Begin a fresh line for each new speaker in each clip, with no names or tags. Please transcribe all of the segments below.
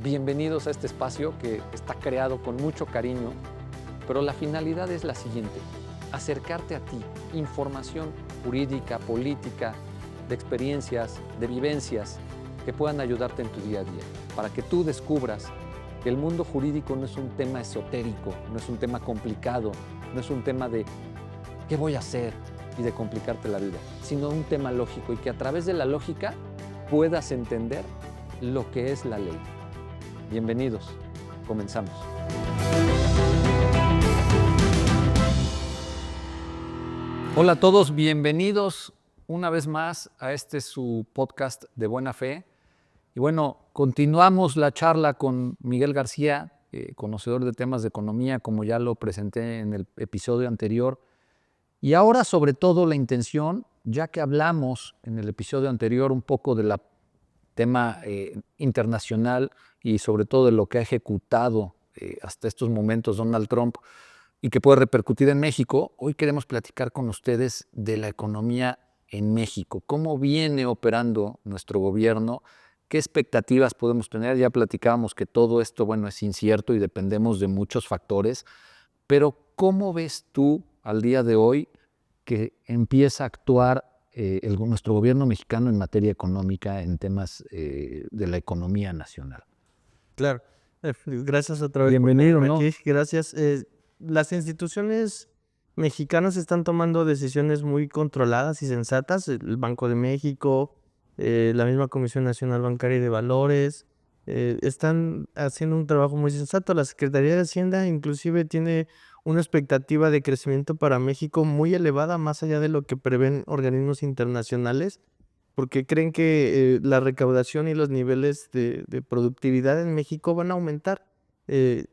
Bienvenidos a este espacio que está creado con mucho cariño, pero la finalidad es la siguiente: acercarte a ti información jurídica, política, de experiencias, de vivencias que puedan ayudarte en tu día a día, para que tú descubras que el mundo jurídico no es un tema esotérico, no es un tema complicado, no es un tema de ¿qué voy a hacer? Y de complicarte la vida, sino un tema lógico, y que a través de la lógica puedas entender lo que es la ley. Bienvenidos, comenzamos. Hola a todos, bienvenidos una vez más a este su podcast de Buena Fe. Y bueno, continuamos la charla con Miguel García, conocedor de temas de economía, como ya lo presenté en el episodio anterior. Y ahora, sobre todo, la intención, ya que hablamos en el episodio anterior un poco del tema internacional y sobre todo de lo que ha ejecutado hasta estos momentos Donald Trump y que puede repercutir en México, hoy queremos platicar con ustedes de la economía en México, cómo viene operando nuestro gobierno, qué expectativas podemos tener. Ya platicábamos que todo esto, bueno, es incierto y dependemos de muchos factores, pero ¿cómo ves tú al día de hoy que empieza a actuar nuestro gobierno mexicano en materia económica, en temas de la economía nacional?
Claro. Gracias otra vez por
Bienvenido,
tenerme
¿no?
aquí. Gracias. Las instituciones mexicanas están tomando decisiones muy controladas y sensatas. El Banco de México, la misma Comisión Nacional Bancaria y de Valores, están haciendo un trabajo muy sensato. La Secretaría de Hacienda inclusive tiene una expectativa de crecimiento para México muy elevada, más allá de lo que prevén organismos internacionales, porque creen que la recaudación y los niveles de productividad en México van a aumentar.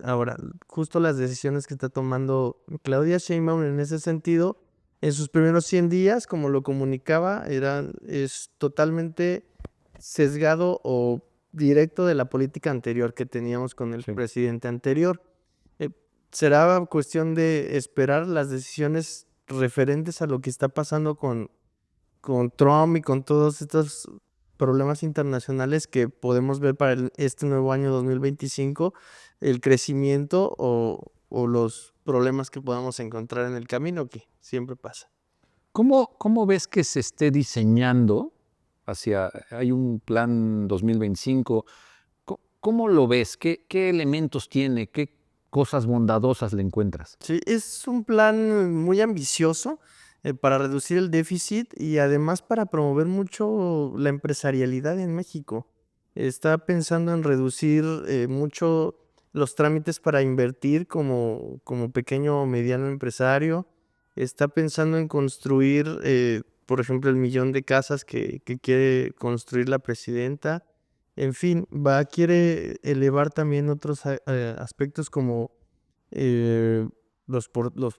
Ahora, justo las decisiones que está tomando Claudia Sheinbaum en ese sentido, en sus primeros 100 días, como lo comunicaba, es totalmente sesgado o directo de la política anterior que teníamos con el
Sí.
presidente anterior. Eh, Será cuestión de esperar las decisiones referentes a lo que está pasando con Trump y con todos estos problemas internacionales que podemos ver para este nuevo año 2025, el crecimiento o los problemas que podamos encontrar en el camino, que siempre pasa.
¿Cómo ves que se esté diseñando hay un plan 2025? ¿Cómo lo ves? ¿Qué elementos tiene? ¿Qué cosas bondadosas le encuentras?
Sí, es un plan muy ambicioso para reducir el déficit y además para promover mucho la empresarialidad en México. Está pensando en reducir mucho los trámites para invertir como pequeño o mediano empresario. Está pensando en construir, por ejemplo, el 1,000,000 de casas que quiere construir la presidenta. En fin, quiere elevar también otros aspectos como eh, los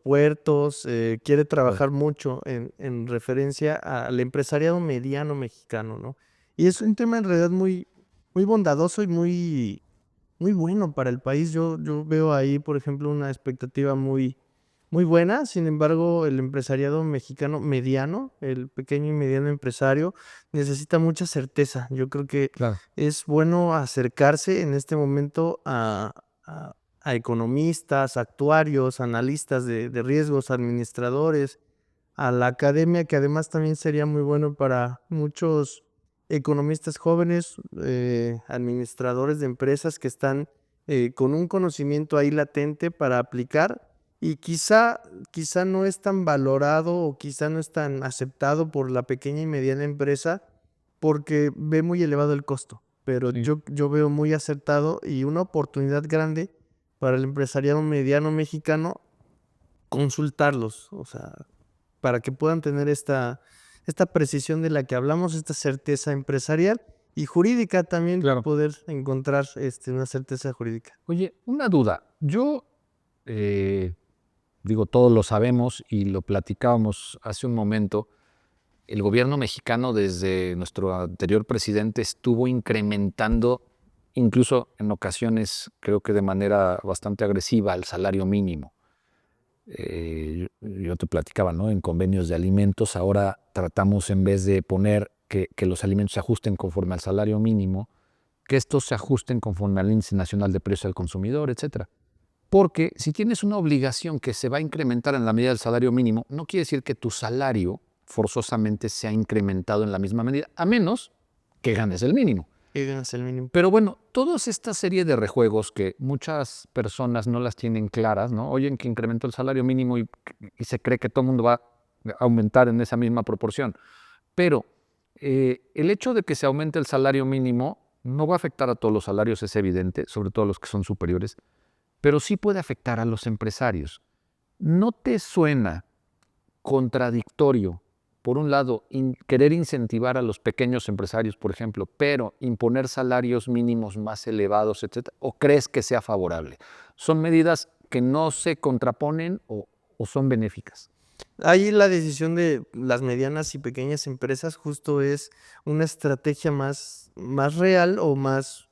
puertos. Quiere trabajar mucho en referencia al empresariado mediano mexicano, ¿no? Y es un tema en realidad muy bondadoso y muy bueno para el país. Yo veo ahí, por ejemplo, una expectativa muy buena. Sin embargo, el empresariado mexicano mediano, el pequeño y mediano empresario, necesita mucha certeza. Yo creo que
Claro.
es bueno acercarse en este momento a economistas, actuarios, analistas de riesgos, administradores, a la academia, que además también sería muy bueno para muchos economistas jóvenes, administradores de empresas que están con un conocimiento ahí latente para aplicar, y quizá no es tan valorado o quizá no es tan aceptado por la pequeña y mediana empresa porque ve muy elevado el costo, pero
Sí.
yo veo muy acertado y una oportunidad grande para el empresariado mediano mexicano consultarlos, o sea, para que puedan tener esta precisión de la que hablamos, esta certeza empresarial y jurídica también,
Claro.
poder encontrar una certeza jurídica.
Oye, una duda. Yo digo, todos lo sabemos y lo platicábamos hace un momento. El gobierno mexicano, desde nuestro anterior presidente, estuvo incrementando, incluso en ocasiones, creo que de manera bastante agresiva, el salario mínimo. Yo te platicaba, ¿no? En convenios de alimentos, ahora tratamos, en vez de poner que los alimentos se ajusten conforme al salario mínimo, que estos se ajusten conforme al Índice Nacional de Precios al Consumidor, etcétera. Porque si tienes una obligación que se va a incrementar en la medida del salario mínimo, no quiere decir que tu salario forzosamente se ha incrementado en la misma medida, a menos que ganes el mínimo.
Que ganas el mínimo.
Pero bueno, toda esta serie de rejuegos que muchas personas no las tienen claras, ¿no? Oyen que incrementó el salario mínimo y se cree que todo el mundo va a aumentar en esa misma proporción. Pero el hecho de que se aumente el salario mínimo no va a afectar a todos los salarios, es evidente, sobre todo los que son superiores, pero sí puede afectar a los empresarios. ¿No te suena contradictorio, por un lado, querer incentivar a los pequeños empresarios, por ejemplo, pero imponer salarios mínimos más elevados, etcétera? ¿O crees que sea favorable? ¿Son medidas que no se contraponen o son benéficas?
Ahí la decisión de las medianas y pequeñas empresas justo es una estrategia más real o más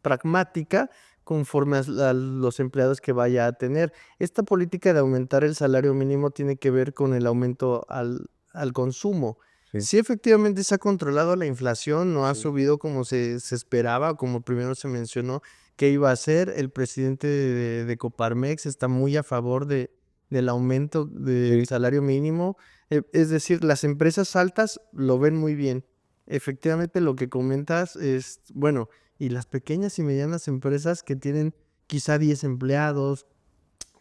pragmática conforme a los empleados que vaya a tener. Esta política de aumentar el salario mínimo tiene que ver con el aumento al consumo.
Sí.
Sí, efectivamente se ha controlado la inflación, no ha
Sí.
subido como se esperaba, como primero se mencionó que iba a ser. El presidente de Coparmex está muy a favor del aumento del salario mínimo. Es decir, las empresas altas lo ven muy bien. Efectivamente, lo que comentas es, bueno, y las pequeñas y medianas empresas que tienen quizá 10 empleados,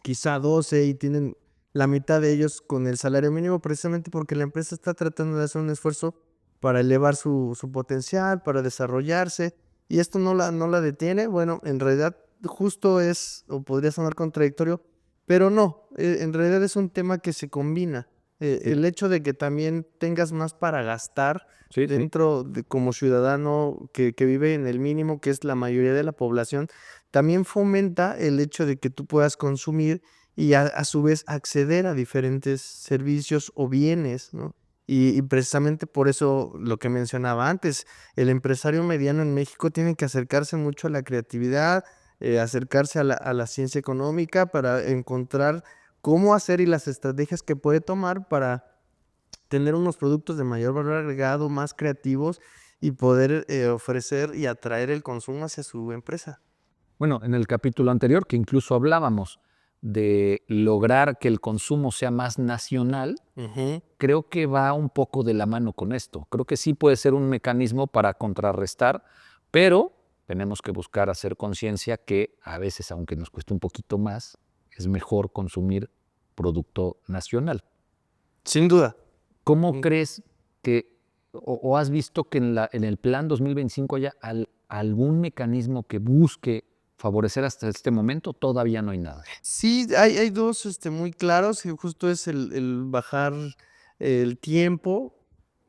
quizá 12 y tienen la mitad de ellos con el salario mínimo, precisamente porque la empresa está tratando de hacer un esfuerzo para elevar su potencial, para desarrollarse, y esto no la detiene. Bueno, en realidad justo es, o podría sonar contradictorio, pero no, en realidad es un tema que se combina. El hecho de que también tengas más para gastar
Sí, sí.
dentro de como ciudadano que vive en el mínimo, que es la mayoría de la población, también fomenta el hecho de que tú puedas consumir y a su vez acceder a diferentes servicios o bienes, ¿no? Y precisamente por eso lo que mencionaba antes, el empresario mediano en México tiene que acercarse mucho a la creatividad, acercarse a la ciencia económica para encontrar cómo hacer y las estrategias que puede tomar para tener unos productos de mayor valor agregado, más creativos y poder ofrecer y atraer el consumo hacia su empresa.
Bueno, en el capítulo anterior, que incluso hablábamos de lograr que el consumo sea más nacional,
Ujú.
creo que va un poco de la mano con esto. Creo que sí puede ser un mecanismo para contrarrestar, pero tenemos que buscar hacer conciencia que a veces, aunque nos cueste un poquito más, es mejor consumir producto nacional.
Sin duda.
¿Cómo
Mm.
crees que, o has visto que en el plan 2025 haya algún mecanismo que busque favorecer hasta este momento? Todavía no hay nada.
Sí, hay dos muy claros, que justo es el bajar el tiempo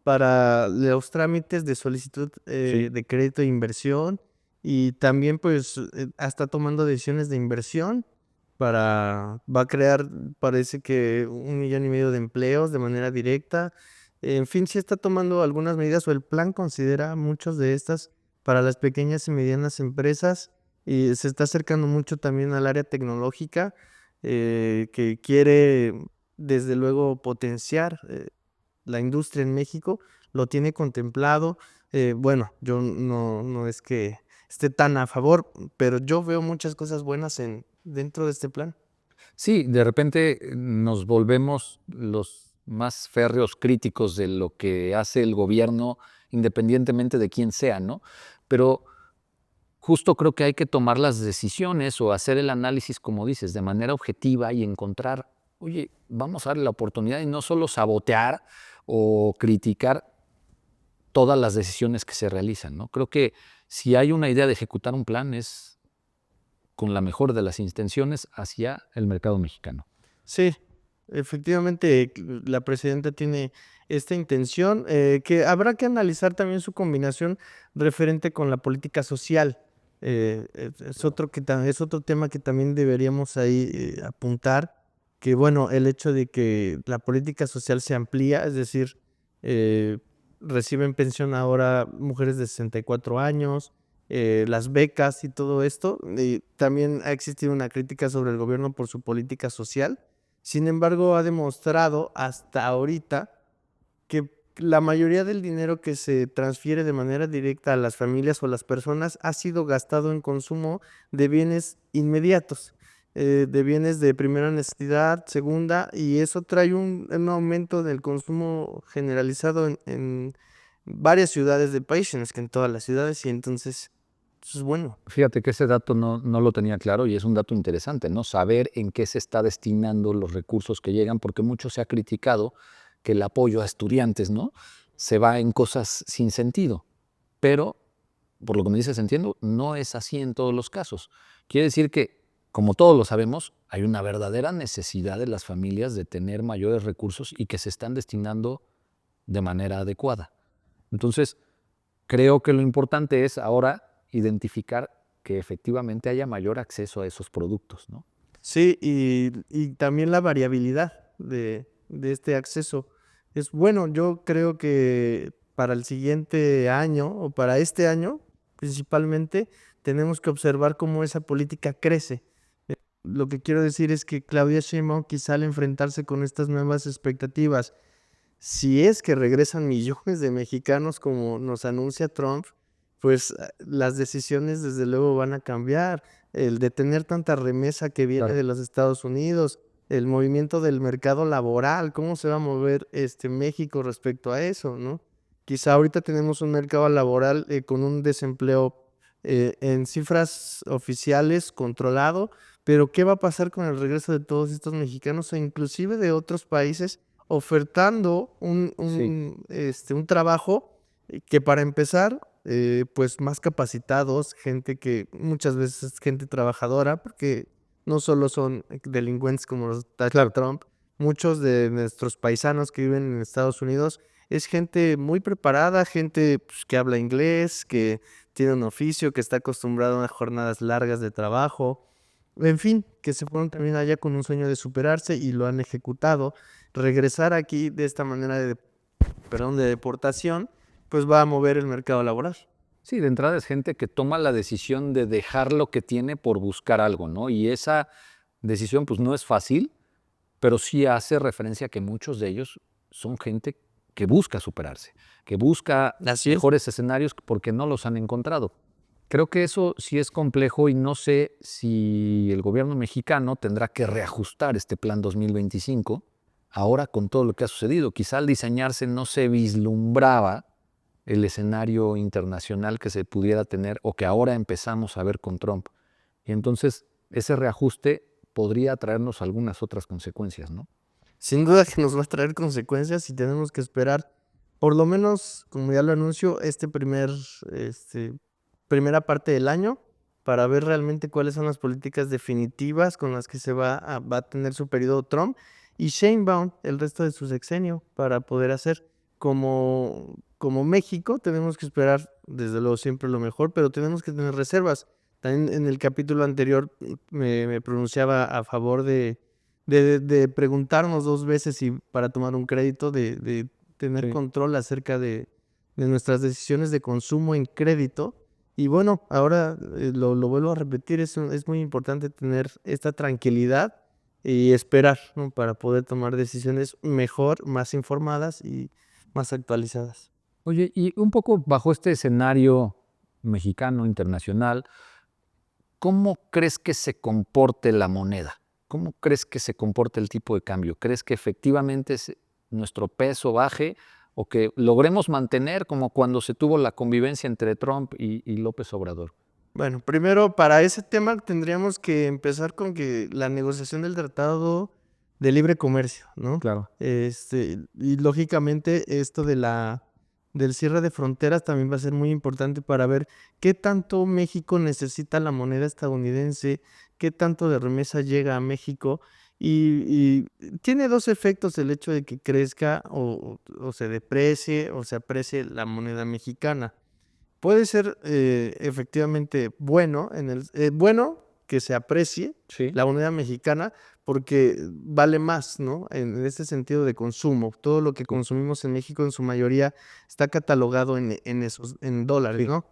para los trámites de solicitud
Sí.
de crédito de inversión y también pues está tomando decisiones de inversión va a crear, parece que 1,5 millones de empleos de manera directa. En fin, sí está tomando algunas medidas o el plan considera muchas de estas para las pequeñas y medianas empresas y se está acercando mucho también al área tecnológica que quiere desde luego potenciar la industria en México, lo tiene contemplado. Bueno, yo no es que esté tan a favor, pero yo veo muchas cosas buenas dentro de este plan.
Sí, de repente nos volvemos los más férreos críticos de lo que hace el gobierno, independientemente de quién sea, ¿no? Pero justo creo que hay que tomar las decisiones o hacer el análisis, como dices, de manera objetiva y encontrar, oye, vamos a darle la oportunidad y no solo sabotear o criticar todas las decisiones que se realizan, ¿no? Creo que si hay una idea de ejecutar un plan es con la mejor de las intenciones hacia el mercado mexicano.
Sí, efectivamente, la presidenta tiene esta intención, que habrá que analizar también su combinación referente con la política social. Es otro es otro tema que también deberíamos ahí apuntar, que bueno, el hecho de que la política social se amplía, es decir, eh, reciben pensión ahora mujeres de 64 años, las becas y todo esto. También ha existido una crítica sobre el gobierno por su política social. Sin embargo, ha demostrado hasta ahorita que la mayoría del dinero que se transfiere de manera directa a las familias o las personas ha sido gastado en consumo de bienes inmediatos, de bienes de primera necesidad, segunda, y eso trae un aumento del consumo generalizado en varias ciudades del país, en es que en todas las ciudades, y entonces eso es bueno.
Fíjate que ese dato no lo tenía claro y es un dato interesante, ¿no? Saber en qué se está destinando los recursos que llegan, porque mucho se ha criticado que el apoyo a estudiantes, ¿no? Se va en cosas sin sentido. Pero, por lo que me dices, entiendo, no es así en todos los casos. Quiere decir que, como todos lo sabemos, hay una verdadera necesidad de las familias de tener mayores recursos y que se están destinando de manera adecuada. Entonces, creo que lo importante es ahora identificar que efectivamente haya mayor acceso a esos productos, ¿no?
Sí, y también la variabilidad de este acceso. Es bueno, yo creo que para el siguiente año o para este año, principalmente, tenemos que observar cómo esa política crece. Lo que quiero decir es que Claudia Sheinbaum, quizá al enfrentarse con estas nuevas expectativas, si es que regresan millones de mexicanos como nos anuncia Trump, pues las decisiones desde luego van a cambiar. El de tener tanta remesa que viene
Claro.
de los Estados Unidos, el movimiento del mercado laboral, cómo se va a mover México respecto a eso, ¿no? Quizá ahorita tenemos un mercado laboral con un desempleo en cifras oficiales controlado, pero ¿qué va a pasar con el regreso de todos estos mexicanos e inclusive de otros países ofertando
Sí,
un trabajo que para empezar, pues más capacitados, gente que muchas veces es gente trabajadora, porque no solo son delincuentes como los tacha
claro.
Trump, muchos de nuestros paisanos que viven en Estados Unidos es gente muy preparada, gente pues, que habla inglés, que tiene un oficio, que está acostumbrado a jornadas largas de trabajo, en fin, que se fueron también allá con un sueño de superarse y lo han ejecutado. Regresar aquí de esta manera de deportación, pues va a mover el mercado laboral.
Sí, de entrada es gente que toma la decisión de dejar lo que tiene por buscar algo, ¿no? Y esa decisión pues no es fácil, pero sí hace referencia a que muchos de ellos son gente que busca superarse, que busca
Así es.
mejores escenarios porque no los han encontrado. Creo que eso sí es complejo y no sé si el gobierno mexicano tendrá que reajustar este plan 2025 ahora con todo lo que ha sucedido. Quizá al diseñarse no se vislumbraba el escenario internacional que se pudiera tener o que ahora empezamos a ver con Trump. Y entonces ese reajuste podría traernos algunas otras consecuencias, ¿no?
Sin duda que nos va a traer consecuencias y tenemos que esperar, por lo menos, como ya lo anuncio, primera parte del año para ver realmente cuáles son las políticas definitivas con las que va a tener su periodo Trump y Sheinbaum el resto de su sexenio para poder hacer. Como México tenemos que esperar, desde luego, siempre lo mejor, pero tenemos que tener reservas. También en el capítulo anterior me pronunciaba a favor de preguntarnos 2 veces si para tomar un crédito, de tener
Sí.
control acerca de nuestras decisiones de consumo en crédito. Y bueno, ahora, lo vuelvo a repetir, es muy importante tener esta tranquilidad y esperar, ¿no? Para poder tomar decisiones mejor, más informadas y más actualizadas.
Oye, y un poco bajo este escenario mexicano, internacional, ¿cómo crees que se comporte la moneda? ¿Cómo crees que se comporte el tipo de cambio? ¿Crees que efectivamente nuestro peso baje o que logremos mantener como cuando se tuvo la convivencia entre Trump y López Obrador?
Bueno, primero, para ese tema tendríamos que empezar con que la negociación del tratado de libre comercio, ¿no?
Claro.
Y lógicamente esto del cierre de fronteras también va a ser muy importante para ver qué tanto México necesita la moneda estadounidense, qué tanto de remesa llega a México. Y tiene dos efectos el hecho de que crezca o se deprecie o se aprecie la moneda mexicana. Puede ser efectivamente bueno, bueno que se aprecie
Sí.
la moneda mexicana porque vale más, ¿no? En este sentido de consumo. Todo lo que
Sí.
consumimos en México en su mayoría está catalogado en dólares,
Sí.
¿no?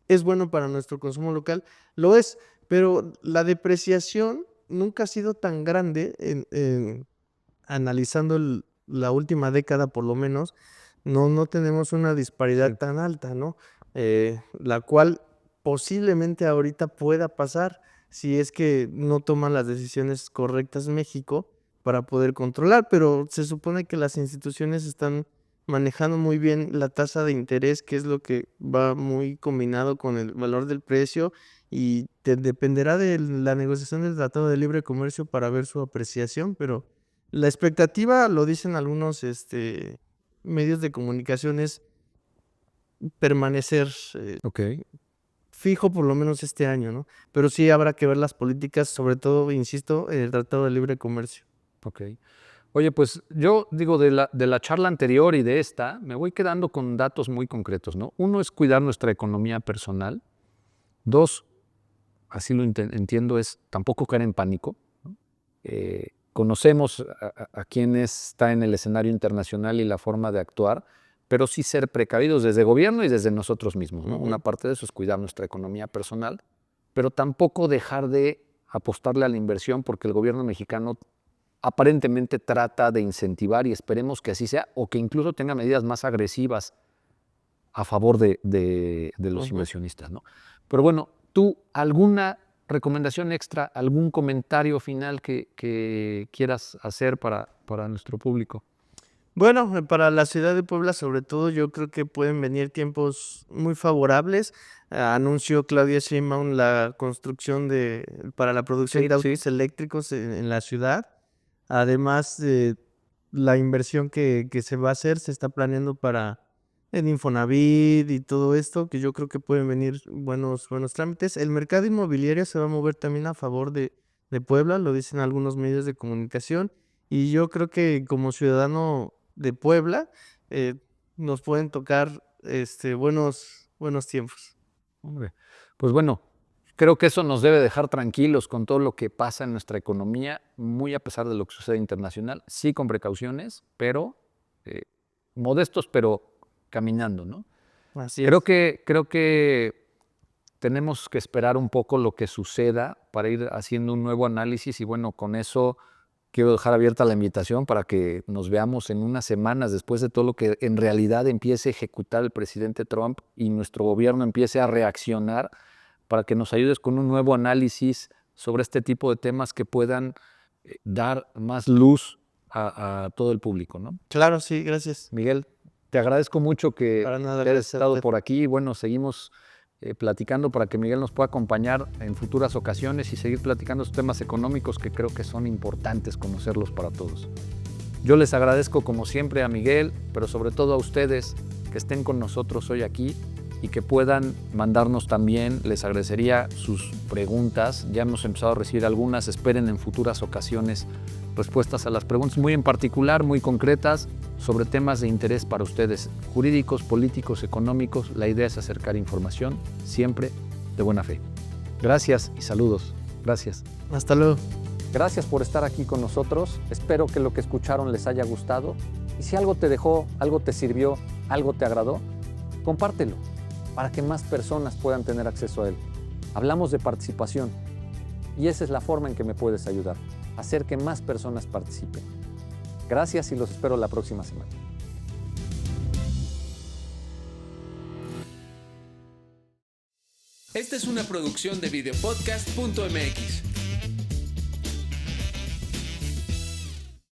Es bueno para nuestro consumo local, lo es, pero la depreciación nunca ha sido tan grande analizando la última década por lo menos, no tenemos una disparidad
Sí.
tan alta, ¿no? La cual posiblemente ahorita pueda pasar si es que no toman las decisiones correctas México para poder controlar, pero se supone que las instituciones están manejando muy bien la tasa de interés, que es lo que va muy combinado con el valor del precio, y dependerá de la negociación del Tratado de Libre Comercio para ver su apreciación, pero la expectativa, lo dicen algunos medios de comunicación, es permanecer
Ok.
fijo por lo menos este año, ¿no? Pero sí habrá que ver las políticas, sobre todo, insisto, el Tratado de Libre Comercio.
Ok. Oye, pues yo digo, de la charla anterior y de esta, me voy quedando con datos muy concretos, ¿no? Uno es cuidar nuestra economía personal. Dos, así lo entiendo, es tampoco caer en pánico, ¿no? Conocemos a quién está en el escenario internacional y la forma de actuar, pero sí ser precavidos desde el gobierno y desde nosotros mismos, ¿no? Una parte de eso es cuidar nuestra economía personal, pero tampoco dejar de apostarle a la inversión porque el gobierno mexicano aparentemente trata de incentivar, y esperemos que así sea, o que incluso tenga medidas más agresivas a favor de los
Ujú.
inversionistas, ¿no? Pero bueno, ¿tú alguna recomendación extra, algún comentario final que quieras hacer para nuestro público?
Bueno, para la ciudad de Puebla, sobre todo, yo creo que pueden venir tiempos muy favorables. Anunció Claudia Sheinbaum la construcción para la producción
Sí,
de
sí.
autos eléctricos en la ciudad. Además, la inversión que se va a hacer se está planeando para el Infonavit y todo esto, que yo creo que pueden venir buenos trámites. El mercado inmobiliario se va a mover también a favor de Puebla, lo dicen algunos medios de comunicación. Y yo creo que como ciudadano de Puebla, eh, nos pueden tocar buenos tiempos.
Hombre, pues bueno, creo que eso nos debe dejar tranquilos con todo lo que pasa en nuestra economía, muy a pesar de lo que sucede internacional, sí con precauciones, pero eh, modestos, pero caminando, ¿no?
Así
Creo
es.
que tenemos que esperar un poco lo que suceda para ir haciendo un nuevo análisis, y bueno, con eso quiero dejar abierta la invitación para que nos veamos en unas semanas después de todo lo que en realidad empiece a ejecutar el presidente Trump y nuestro gobierno empiece a reaccionar, para que nos ayudes con un nuevo análisis sobre este tipo de temas que puedan dar más luz a todo el público, ¿no?
Claro, sí, gracias.
Miguel, te agradezco mucho que
Para nada,
hayas
gracias a
estado
usted.
por aquí. Bueno, seguimos platicando para que Miguel nos pueda acompañar en futuras ocasiones y seguir platicando estos temas económicos que creo que son importantes conocerlos para todos. Yo les agradezco como siempre a Miguel, pero sobre todo a ustedes que estén con nosotros hoy aquí y que puedan mandarnos también. Les agradecería sus preguntas. Ya hemos empezado a recibir algunas. Esperen en futuras ocasiones respuestas a las preguntas muy en particular, muy concretas, sobre temas de interés para ustedes, jurídicos, políticos, económicos. La idea es acercar información siempre de buena fe. Gracias y saludos. Gracias.
Hasta luego.
Gracias por estar aquí con nosotros. Espero que lo que escucharon les haya gustado. Y si algo te dejó, algo te sirvió, algo te agradó, compártelo para que más personas puedan tener acceso a él. Hablamos de participación y esa es la forma en que me puedes ayudar, hacer que más personas participen. Gracias y los espero la próxima semana.
Esta es una producción de videopodcast.mx.